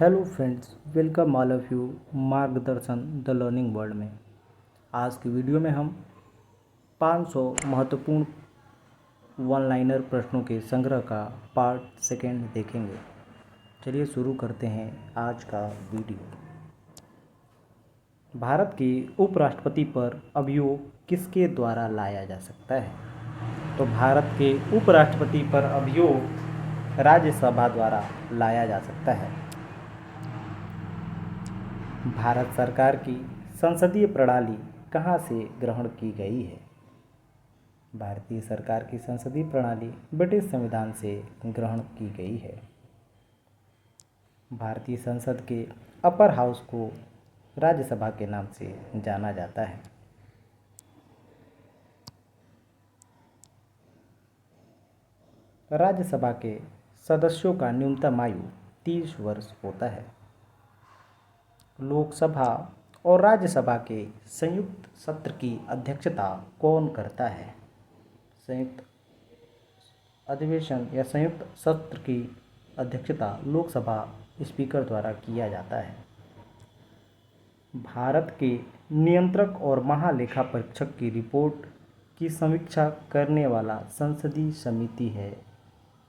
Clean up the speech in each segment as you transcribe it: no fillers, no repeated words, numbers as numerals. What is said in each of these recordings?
Hello friends, welcome all of you मार्गदर्शन the learning world में। आज की वीडियो में हम 500 महत्वपूर्ण वन लाइनर प्रश्नों के संग्रह का पार्ट सेकेंड देखेंगे। चलिए शुरू करते हैं आज का वीडियो। भारत के उपराष्ट्रपति पर अभियोग किसके द्वारा लाया जा सकता है? तो भारत के उपराष्ट्रपति पर अभियोग राज्यसभा द्वारा लाया जा सकता है। भारत सरकार की संसदीय प्रणाली कहाँ से ग्रहण की गई है? भारतीय सरकार की संसदीय प्रणाली ब्रिटिश संविधान से ग्रहण की गई है। भारतीय संसद के अपर हाउस को राज्यसभा के नाम से जाना जाता है। राज्यसभा के सदस्यों का न्यूनतम आयु 30 वर्ष होता है। लोकसभा और राज्यसभा के संयुक्त सत्र की अध्यक्षता कौन करता है? संयुक्त अधिवेशन या संयुक्त सत्र की अध्यक्षता लोकसभा स्पीकर द्वारा किया जाता है। भारत के नियंत्रक और महालेखा परीक्षक की रिपोर्ट की समीक्षा करने वाला संसदीय समिति है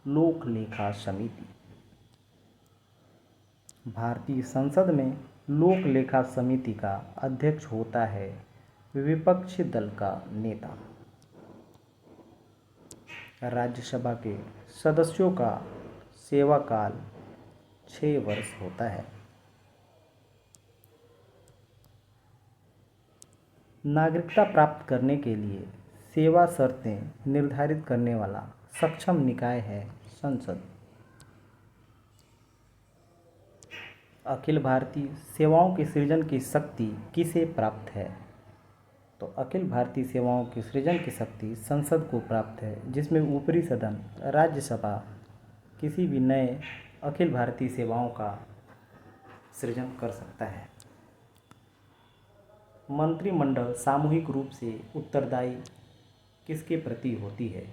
लोक लेखा समिति। भारतीय संसद में लोक लेखा समिति का अध्यक्ष होता है विपक्षी दल का नेता। राज्यसभा के सदस्यों का सेवा काल 6 वर्ष होता है। नागरिकता प्राप्त करने के लिए सेवा शर्तें निर्धारित करने वाला सक्षम निकाय है संसद। अखिल भारतीय सेवाओं के सृजन की शक्ति किसे प्राप्त है? तो अखिल भारतीय सेवाओं के सृजन की शक्ति संसद को प्राप्त है, जिसमें ऊपरी सदन राज्यसभा किसी भी नए अखिल भारतीय सेवाओं का सृजन कर सकता है। मंत्रिमंडल सामूहिक रूप से उत्तरदायी किसके प्रति होती है?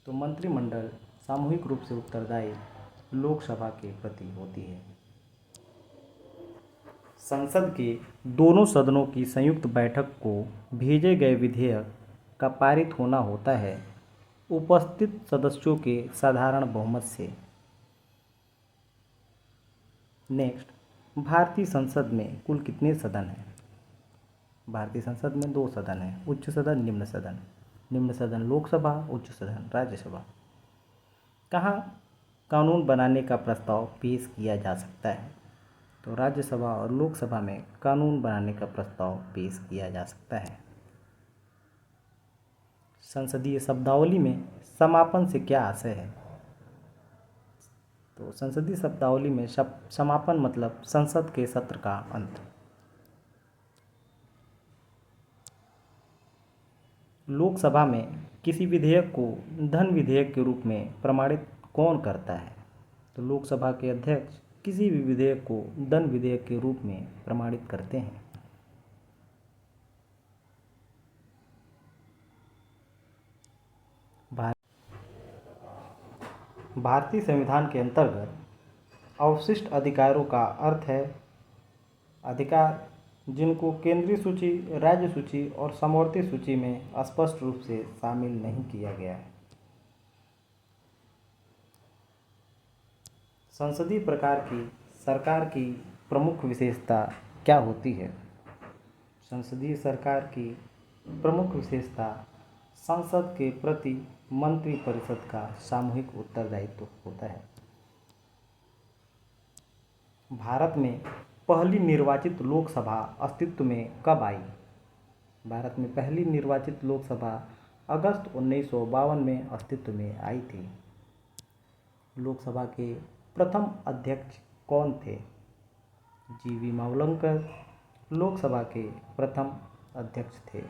तो मंत्रिमंडल सामूहिक रूप से उत्तरदायी लोकसभा के प्रति होती है। संसद के दोनों सदनों की संयुक्त बैठक को भेजे गए विधेयक का पारित होना होता है उपस्थित सदस्यों के साधारण बहुमत से। नेक्स्ट, भारतीय संसद में कुल कितने सदन हैं? भारतीय संसद में 2 सदन हैं, उच्च सदन, निम्न सदन। निम्न सदन लोकसभा, उच्च सदन राज्यसभा। कहाँ कानून बनाने का प्रस्ताव पेश किया जा सकता है? तो राज्यसभा और लोकसभा में कानून बनाने का प्रस्ताव पेश किया जा सकता है। संसदीय शब्दावली में समापन से क्या आशय है? तो संसदीय शब्दावली में समापन मतलब संसद के सत्र का अंत। लोकसभा में किसी विधेयक को धन विधेयक के रूप में प्रमाणित कौन करता है? तो लोकसभा के अध्यक्ष किसी भी विधेयक को धन विधेयक के रूप में प्रमाणित करते हैं। भारतीय संविधान के अंतर्गत अवशिष्ट अधिकारों का अर्थ है अधिकार जिनको केंद्रीय सूची, राज्य सूची और समवर्ती सूची में स्पष्ट रूप से शामिल नहीं किया गया है। संसदीय प्रकार की सरकार की प्रमुख विशेषता क्या होती है? संसदीय सरकार की प्रमुख विशेषता संसद के प्रति मंत्रिपरिषद का सामूहिक उत्तरदायित्व होता है। भारत में पहली निर्वाचित लोकसभा अस्तित्व में कब आई? भारत में पहली निर्वाचित लोकसभा अगस्त 1952 में अस्तित्व में आई थी। लोकसभा के प्रथम अध्यक्ष कौन थे? जीवी मावलंकर लोकसभा के प्रथम अध्यक्ष थे।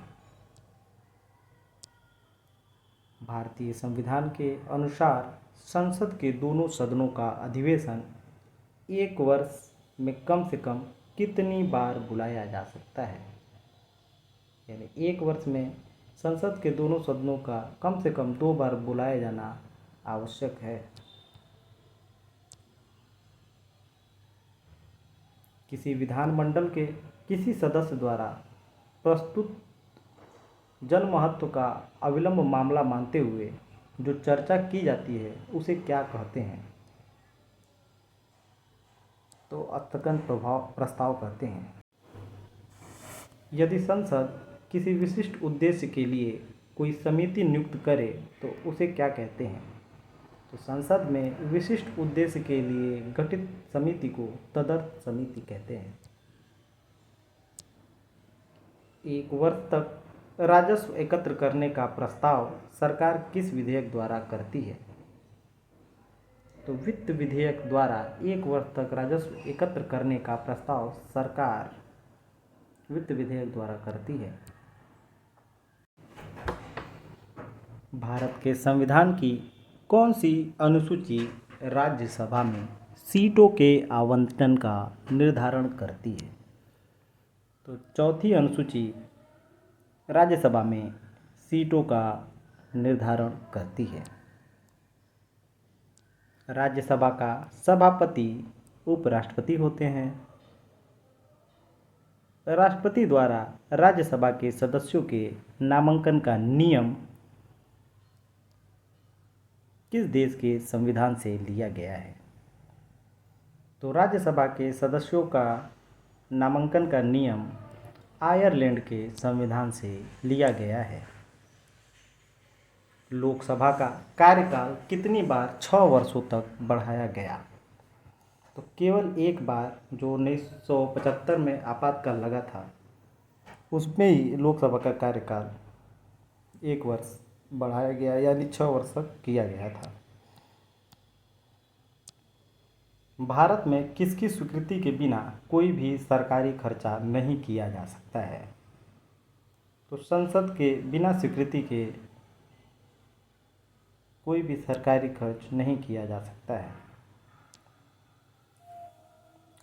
भारतीय संविधान के अनुसार संसद के दोनों सदनों का अधिवेशन 1 वर्ष में कम से कम कितनी बार बुलाया जा सकता है? यानी 1 वर्ष में संसद के दोनों सदनों का कम से कम 2 बार बुलाया जाना आवश्यक है। किसी विधानमंडल के किसी सदस्य द्वारा प्रस्तुत जन महत्व का अविलंब मामला मानते हुए जो चर्चा की जाती है उसे क्या कहते हैं? तो स्थगन प्रस्ताव कहते हैं। यदि संसद किसी विशिष्ट उद्देश्य के लिए कोई समिति नियुक्त करे तो उसे क्या कहते हैं? तो संसद में विशिष्ट उद्देश्य के लिए गठित समिति को तदर्थ समिति कहते हैं। 1 वर्ष तक राजस्व एकत्र करने का प्रस्ताव सरकार किस विधेयक द्वारा करती है? तो वित्त विधेयक द्वारा 1 वर्ष तक राजस्व एकत्र करने का प्रस्ताव सरकार वित्त विधेयक द्वारा करती है। भारत के संविधान की कौन सी अनुसूची राज्यसभा में सीटों के आवंटन का निर्धारण करती है? तो चौथी अनुसूची राज्यसभा में सीटों का निर्धारण करती है। राज्यसभा का सभापति उपराष्ट्रपति होते हैं। राष्ट्रपति द्वारा राज्यसभा के सदस्यों के नामांकन का नियम किस देश के संविधान से लिया गया है? तो राज्यसभा के सदस्यों का नामांकन का नियम आयरलैंड के संविधान से लिया गया है। लोकसभा का कार्यकाल कितनी बार 6 वर्षों तक बढ़ाया गया? तो केवल एक बार, जो 1975 में आपातकाल लगा था, उसमें ही लोकसभा का कार्यकाल 1 वर्ष बढ़ाया गया, यानी 6 वर्ष तक किया गया था। भारत में किसकी स्वीकृति के बिना कोई भी सरकारी खर्चा नहीं किया जा सकता है? तो संसद के बिना स्वीकृति के कोई भी सरकारी खर्च नहीं किया जा सकता है।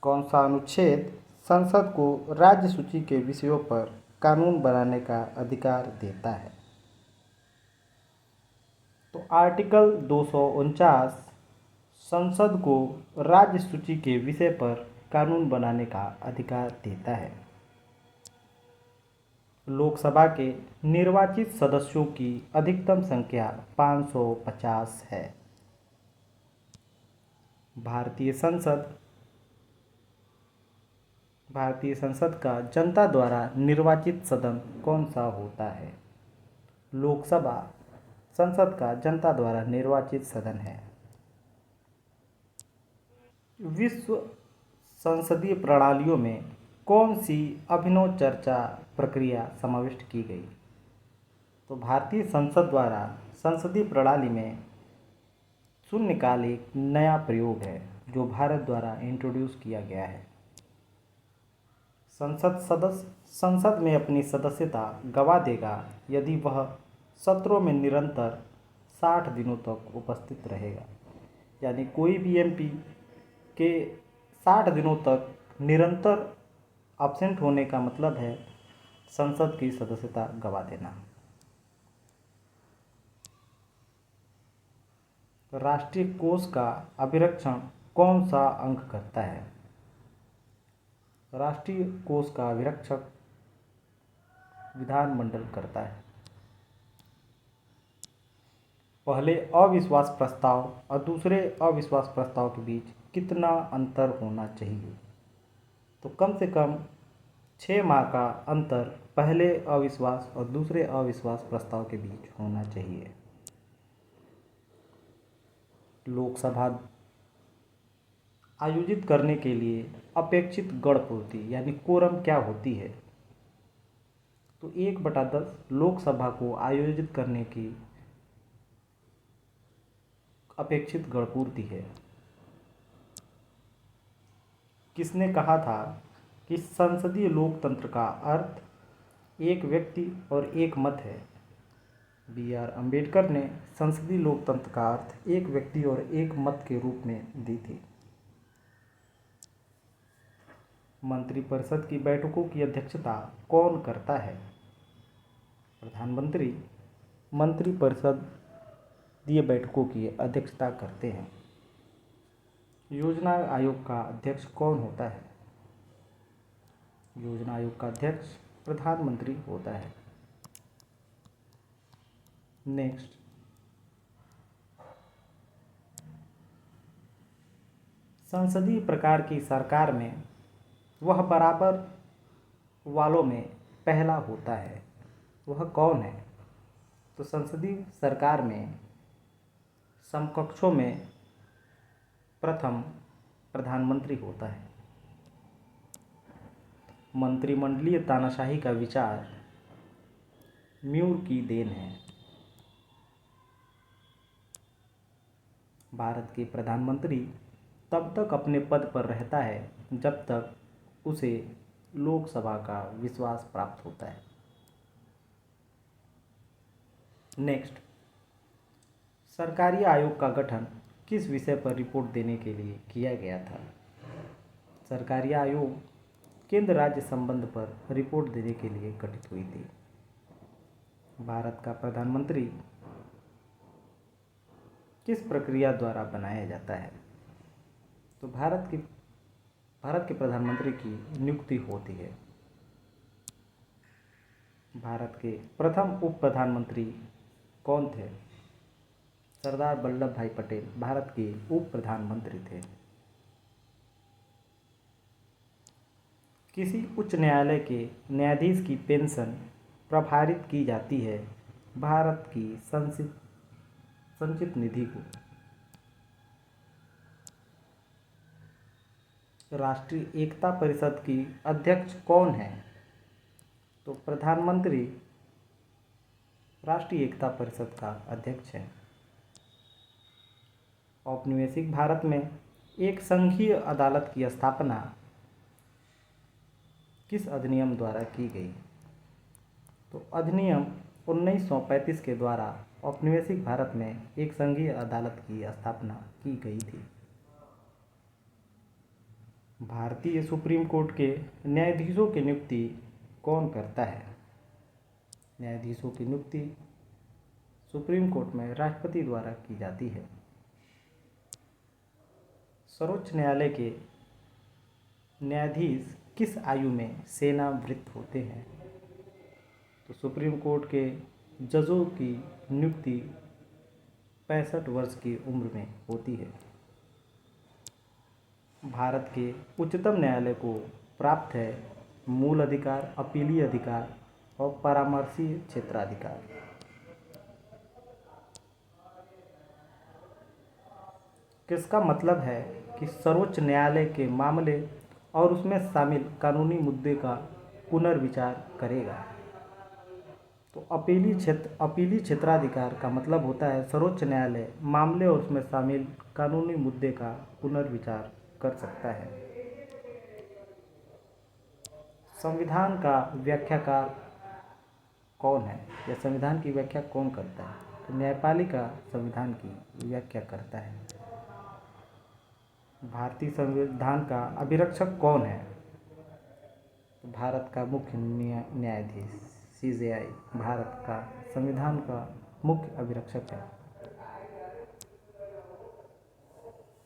कौन सा अनुच्छेद संसद को राज्य सूची के विषयों पर कानून बनाने का अधिकार देता है? तो आर्टिकल 249 संसद को राज्य सूची के विषय पर कानून बनाने का अधिकार देता है। लोकसभा के निर्वाचित सदस्यों की अधिकतम संख्या 550 है। भारतीय संसद का जनता द्वारा निर्वाचित सदन कौन सा होता है? लोकसभा संसद का जनता द्वारा निर्वाचित सदन है। विश्व संसदीय प्रणालियों में कौन सी अभिनव चर्चा प्रक्रिया समाविष्ट की गई? तो भारतीय संसद द्वारा संसदीय प्रणाली में शून्यकाल एक नया प्रयोग है जो भारत द्वारा इंट्रोड्यूस किया गया है। संसद में अपनी सदस्यता गंवा देगा यदि वह सत्रों में निरंतर 60 दिनों तक उपस्थित रहेगा। यानी कोई भी एमपी के 60 दिनों तक निरंतर एब्सेंट होने का मतलब है संसद की सदस्यता गंवा देना। राष्ट्रीय कोष का अभिरक्षण कौन सा अंग करता है? राष्ट्रीय कोष का अभिरक्षक विधानमंडल करता है। पहले अविश्वास प्रस्ताव और दूसरे अविश्वास प्रस्ताव के बीच कितना अंतर होना चाहिए? तो कम से कम 6 माह का अंतर पहले अविश्वास और दूसरे अविश्वास प्रस्ताव के बीच होना चाहिए। लोकसभा आयोजित करने के लिए अपेक्षित गणपूर्ति यानी कोरम क्या होती है? तो 1/10 लोकसभा को आयोजित करने की अपेक्षित गणपूर्ति है। किसने कहा था कि संसदीय लोकतंत्र का अर्थ एक व्यक्ति और एक मत है? BR अम्बेडकर ने संसदीय लोकतंत्र का अर्थ एक व्यक्ति और एक मत के रूप में दी थी। मंत्रिपरिषद की बैठकों की अध्यक्षता कौन करता है? प्रधानमंत्री मंत्रिपरिषदीय बैठकों की अध्यक्षता करते हैं। योजना आयोग का अध्यक्ष कौन होता है? योजना आयोग का अध्यक्ष प्रधानमंत्री होता है। नेक्स्ट, संसदीय प्रकार की सरकार में वह बराबर वालों में पहला होता है, वह कौन है? तो संसदीय सरकार में समकक्षों में प्रथम प्रधानमंत्री होता है। मंत्रिमंडलीय तानाशाही का विचार म्यूर की देन है। भारत के प्रधानमंत्री तब तक अपने पद पर रहता है जब तक उसे लोकसभा का विश्वास प्राप्त होता है। नेक्स्ट, सरकारी आयोग का गठन किस विषय पर रिपोर्ट देने के लिए किया गया था? सरकारी आयोग केंद्र राज्य संबंध पर रिपोर्ट देने के लिए गठित हुई थी। भारत का प्रधानमंत्री किस प्रक्रिया द्वारा बनाया जाता है? तो भारत के प्रधानमंत्री की नियुक्ति होती है। भारत के प्रथम उप प्रधानमंत्री कौन थे? सरदार वल्लभ भाई पटेल भारत के उप प्रधानमंत्री थे। किसी उच्च न्यायालय के न्यायाधीश की पेंशन प्रभारित की जाती है भारत की संचित निधि को। राष्ट्रीय एकता परिषद की अध्यक्ष कौन है? तो प्रधानमंत्री राष्ट्रीय एकता परिषद का अध्यक्ष है। औपनिवेशिक भारत में एक संघीय अदालत की स्थापना किस अधिनियम द्वारा की गई? तो अधिनियम 1935 के द्वारा औपनिवेशिक भारत में एक संघीय अदालत की स्थापना की गई थी। भारतीय सुप्रीम कोर्ट के न्यायाधीशों की नियुक्ति कौन करता है? न्यायाधीशों की नियुक्ति सुप्रीम कोर्ट में राष्ट्रपति द्वारा की जाती है। सर्वोच्च न्यायालय के न्यायाधीश किस आयु में सेवानिवृत्त होते हैं? तो सुप्रीम कोर्ट के जजों की नियुक्ति 65 वर्ष की उम्र में होती है। भारत के उच्चतम न्यायालय को प्राप्त है मूल अधिकार, अपीलीय अधिकार और परामर्शी क्षेत्राधिकार। किसका मतलब है कि सर्वोच्च न्यायालय के मामले और उसमें शामिल कानूनी मुद्दे का पुनर्विचार करेगा? तो अपीली क्षेत्राधिकार का मतलब होता है सर्वोच्च न्यायालय मामले और उसमें शामिल कानूनी मुद्दे का पुनर्विचार कर सकता है। संविधान का व्याख्याकार कौन है या संविधान की व्याख्या कौन करता है? तो न्यायपालिका संविधान की व्याख्या करता है। भारतीय संविधान का अभिरक्षक कौन है? तो भारत का मुख्य न्यायाधीश CJI भारत का संविधान का मुख्य अभिरक्षक है।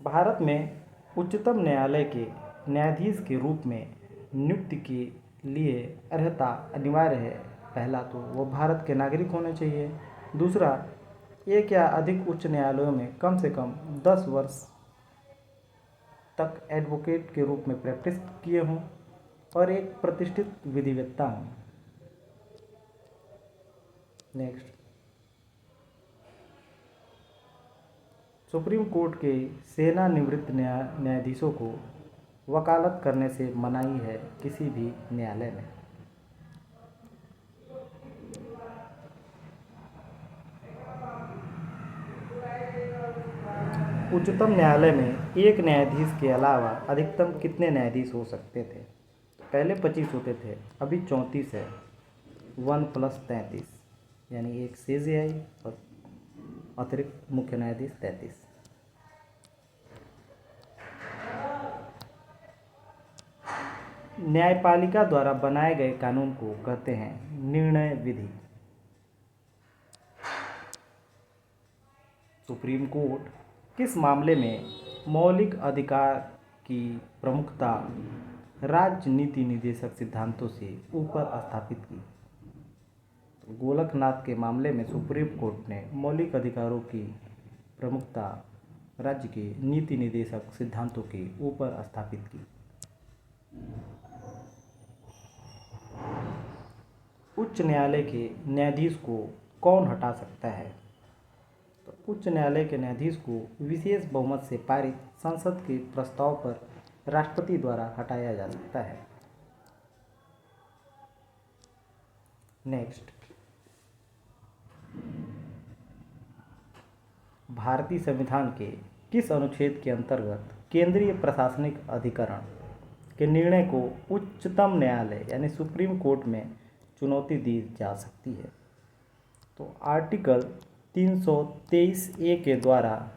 भारत में उच्चतम न्यायालय के न्यायाधीश के रूप में नियुक्ति के लिए अर्हता अनिवार्य है। पहला तो वो भारत के नागरिक होने चाहिए। दूसरा, एक या अधिक उच्च न्यायालयों में कम से कम 10 वर्ष तक एडवोकेट के रूप में प्रैक्टिस किए हों और एक प्रतिष्ठित विधिवेत्ता हों। नेक्स्ट, सुप्रीम कोर्ट के सेवानिवृत्त न्यायाधीशों को वकालत करने से मनाही है किसी भी न्यायालय में? उच्चतम न्यायालय में एक न्यायाधीश के अलावा अधिकतम कितने न्यायाधीश हो सकते थे? पहले 25 होते थे, अभी 34 है। 1 + 33 यानी एक CJI और अतिरिक्त मुख्य न्यायाधीश 33। न्यायपालिका द्वारा बनाए गए कानून को कहते हैं निर्णय विधि। सुप्रीम कोर्ट किस मामले में मौलिक अधिकार की प्रमुखता राजनीति निदेशक सिद्धांतों से ऊपर स्थापित की। तो गोलकनाथ के मामले में सुप्रीम कोर्ट ने मौलिक अधिकारों की प्रमुखता राज्य के नीति निदेशक सिद्धांतों के ऊपर स्थापित की। उच्च न्यायालय के न्यायाधीश को कौन हटा सकता है? तो उच्च न्यायालय के न्यायाधीश को विशेष बहुमत से पारित संसद के प्रस्ताव पर राष्ट्रपति द्वारा हटाया जा सकता है। नेक्स्ट, भारतीय संविधान के किस अनुच्छेद के अंतर्गत केंद्रीय प्रशासनिक अधिकरण के निर्णय को उच्चतम न्यायालय यानी सुप्रीम कोर्ट में चुनौती दी जा सकती है? तो आर्टिकल 323A के द्वारा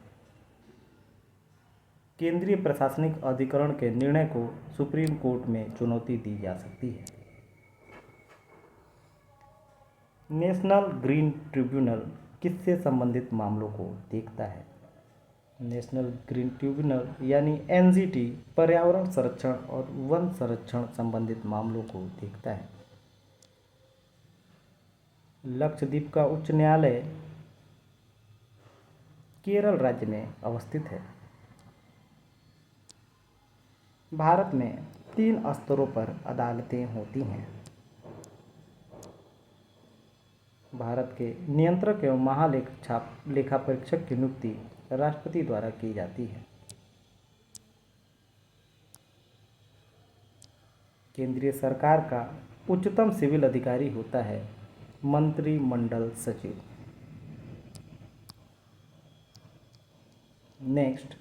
केंद्रीय प्रशासनिक अधिकरण के निर्णय को सुप्रीम कोर्ट में चुनौती दी जा सकती है। नेशनल ग्रीन ट्रिब्यूनल किससे संबंधित मामलों को देखता है? नेशनल ग्रीन ट्रिब्यूनल यानी NGT पर्यावरण संरक्षण और वन संरक्षण संबंधित मामलों को देखता है। लक्षद्वीप का उच्च न्यायालय केरल राज्य में अवस्थित है। भारत में 3 स्तरों पर अदालतें होती हैं। भारत के नियंत्रक एवं महालेखा परीक्षक की नियुक्ति राष्ट्रपति द्वारा की जाती है। केंद्रीय सरकार का उच्चतम सिविल अधिकारी होता है मंत्रिमंडल सचिव। नेक्स्ट,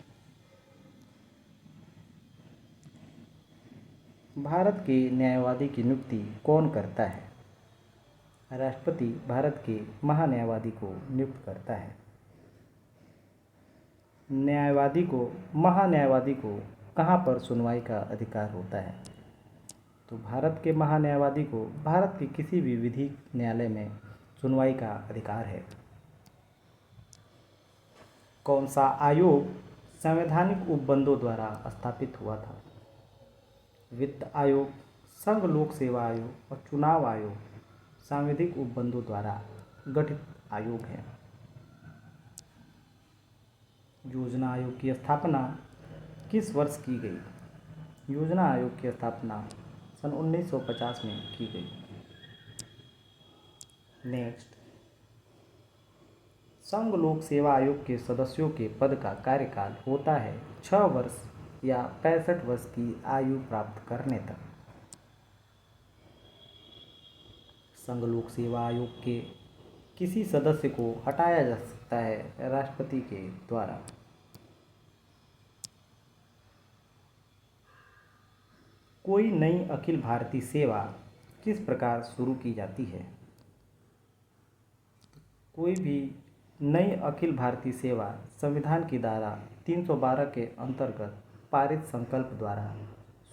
भारत के न्यायवादी की नियुक्ति कौन करता है? राष्ट्रपति भारत के महान्यायवादी को नियुक्त करता है। महान्यायवादी को कहाँ पर सुनवाई का अधिकार होता है? तो भारत के महान्यायवादी को भारत के किसी भी विधिक न्यायालय में सुनवाई का अधिकार है। कौन सा आयोग संवैधानिक उपबंधों द्वारा स्थापित हुआ था? वित्त आयोग, संघ लोक सेवा आयोग और चुनाव आयोग सांविधिक उपबंधों द्वारा गठित आयोग हैं। योजना आयोग की स्थापना किस वर्ष की गई? योजना आयोग की स्थापना सन 1950 में की गई। नेक्स्ट, संघ लोक सेवा आयोग के सदस्यों के पद का कार्यकाल होता है 6 वर्ष या 65 वर्ष की आयु प्राप्त करने तक। संघ लोक सेवा आयोग के किसी सदस्य को हटाया जा सकता है राष्ट्रपति के द्वारा। कोई नई अखिल भारतीय सेवा किस प्रकार शुरू की जाती है? कोई भी नई अखिल भारतीय सेवा संविधान की धारा 312 के अंतर्गत पारित संकल्प द्वारा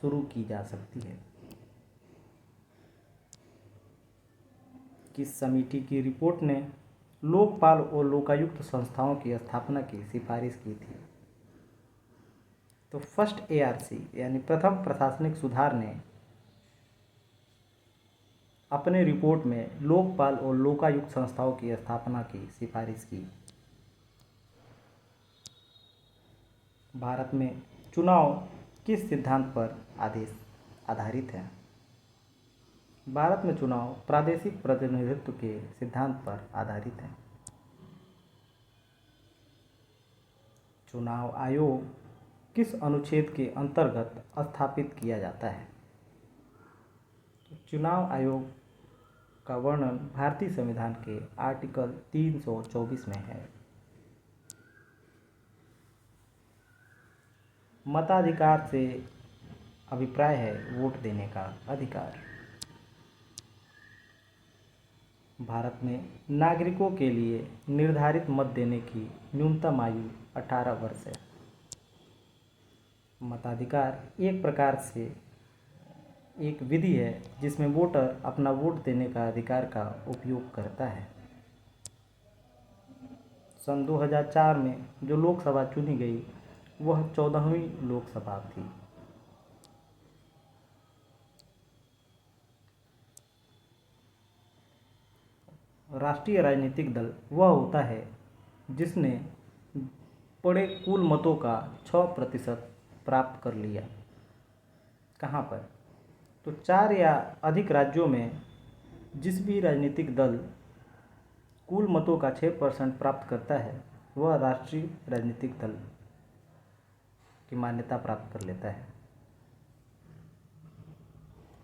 शुरू की जा सकती है। किस समिति की रिपोर्ट ने लोकपाल और लोकायुक्त संस्थाओं की स्थापना की सिफारिश की थी? तो फर्स्ट ARC यानी प्रथम प्रशासनिक सुधार ने अपने रिपोर्ट में लोकपाल और लोकायुक्त संस्थाओं की स्थापना की सिफारिश की। भारत में चुनाव किस सिद्धांत पर आधारित है? भारत में चुनाव प्रादेशिक प्रतिनिधित्व के सिद्धांत पर आधारित है। चुनाव आयोग किस अनुच्छेद के अंतर्गत स्थापित किया जाता है? चुनाव आयोग का वर्णन भारतीय संविधान के आर्टिकल 324 में है। मताधिकार से अभिप्राय है वोट देने का अधिकार। भारत में नागरिकों के लिए निर्धारित मत देने की न्यूनतम आयु 18 वर्ष है। मताधिकार एक प्रकार से एक विधि है जिसमें वोटर अपना वोट देने का अधिकार का उपयोग करता है। सन 2004 में जो लोकसभा चुनी गई वह 14वीं लोकसभा थी। राष्ट्रीय राजनीतिक दल वह होता है जिसने पड़े कुल मतों का 6% प्राप्त कर लिया। कहाँ पर? तो 4 या अधिक राज्यों में जिस भी राजनीतिक दल कुल मतों का 6% प्राप्त करता है वह राष्ट्रीय राजनीतिक दल की मान्यता प्राप्त कर लेता है।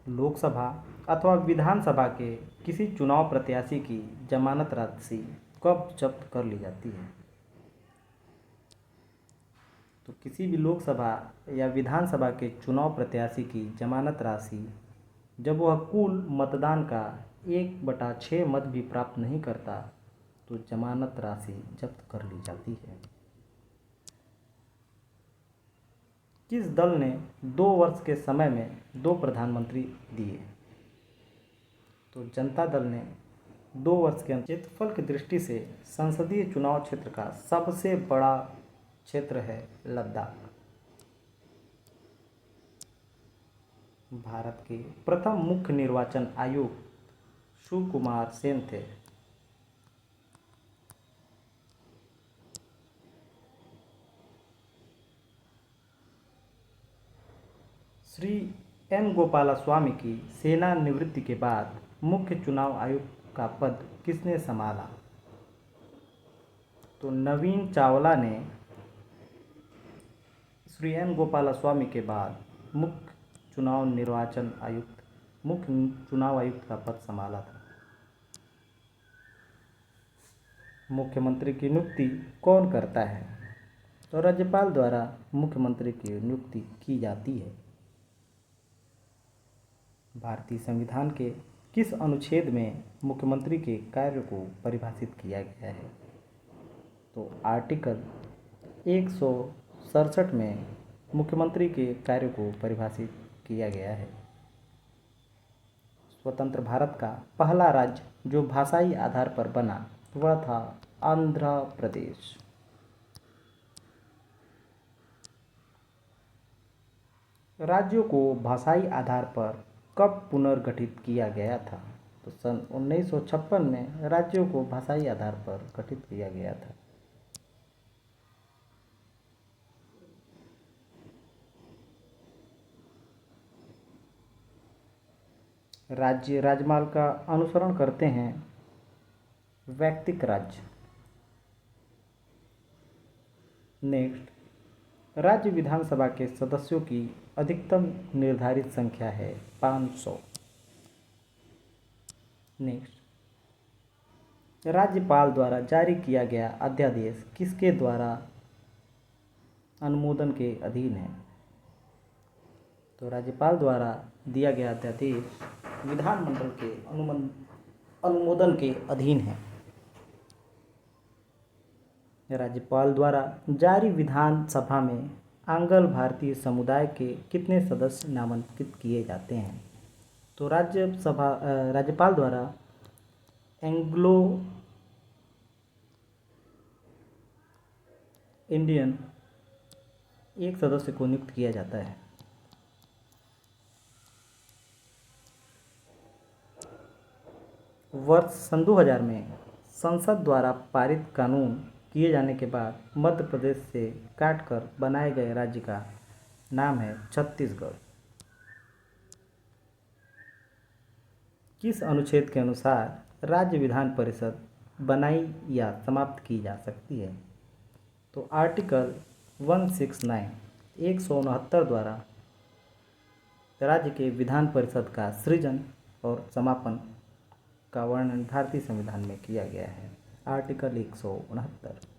लोकसभा अथवा विधानसभा के किसी चुनाव प्रत्याशी की जमानत राशि कब जब्त कर ली जाती है? तो किसी भी लोकसभा या विधानसभा के चुनाव प्रत्याशी की जमानत राशि जब वह कुल मतदान का 1/6 मत भी प्राप्त नहीं करता तो जमानत राशि जब्त कर ली जाती है। किस दल ने 2 वर्ष के समय में 2 प्रधानमंत्री दिए? तो जनता दल ने 2 वर्ष के क्षेत्रफल की दृष्टि से संसदीय चुनाव क्षेत्र का सबसे बड़ा क्षेत्र है लद्दाख। भारत के प्रथम मुख्य निर्वाचन आयुक्त सुकुमार सेन थे। श्री एन गोपालास्वामी की सेवानिवृत्ति के बाद मुख्य चुनाव आयुक्त का पद किसने संभाला? तो नवीन चावला ने श्री एन गोपालास्वामी के बाद मुख्य चुनाव आयुक्त का पद संभाला था। मुख्यमंत्री की नियुक्ति कौन करता है? तो राज्यपाल द्वारा मुख्यमंत्री की नियुक्ति की जाती है। भारतीय संविधान के किस अनुच्छेद में मुख्यमंत्री के कार्य को परिभाषित किया गया है? तो आर्टिकल 167 में मुख्यमंत्री के कार्य को परिभाषित किया गया है। स्वतंत्र भारत का पहला राज्य जो भाषाई आधार पर बना वह था आंध्र प्रदेश। राज्यों को भाषाई आधार पर कब पुनर्गठित किया गया था? तो सन 1956 में राज्यों को भाषाई आधार पर गठित किया गया था। राज्य राजमार्ग का अनुसरण करते हैं व्यक्तिक राज्य। नेक्स्ट, राज्य विधानसभा के सदस्यों की अधिकतम निर्धारित संख्या है 500। नेक्स्ट, राज्यपाल द्वारा जारी किया गया अध्यादेश किसके द्वारा अनुमोदन के अधीन है? तो राज्यपाल द्वारा दिया गया अध्यादेश विधानमंडल के अनुमोदन के अधीन है। राज्यपाल द्वारा जारी विधानसभा में आंग्ल भारतीय समुदाय के कितने सदस्य नामांकित किए जाते हैं? तो राज्यपाल द्वारा एंग्लो इंडियन एक सदस्य को नियुक्त किया जाता है। वर्ष सन 2000 में संसद द्वारा पारित कानून किए जाने के बाद मध्य प्रदेश से काटकर बनाए गए राज्य का नाम है छत्तीसगढ़। किस अनुच्छेद के अनुसार राज्य विधान परिषद बनाई या समाप्त की जा सकती है? तो आर्टिकल 169 169 द्वारा राज्य के विधान परिषद का सृजन और समापन का वर्णन भारतीय संविधान में किया गया है। आर्टिकल 169।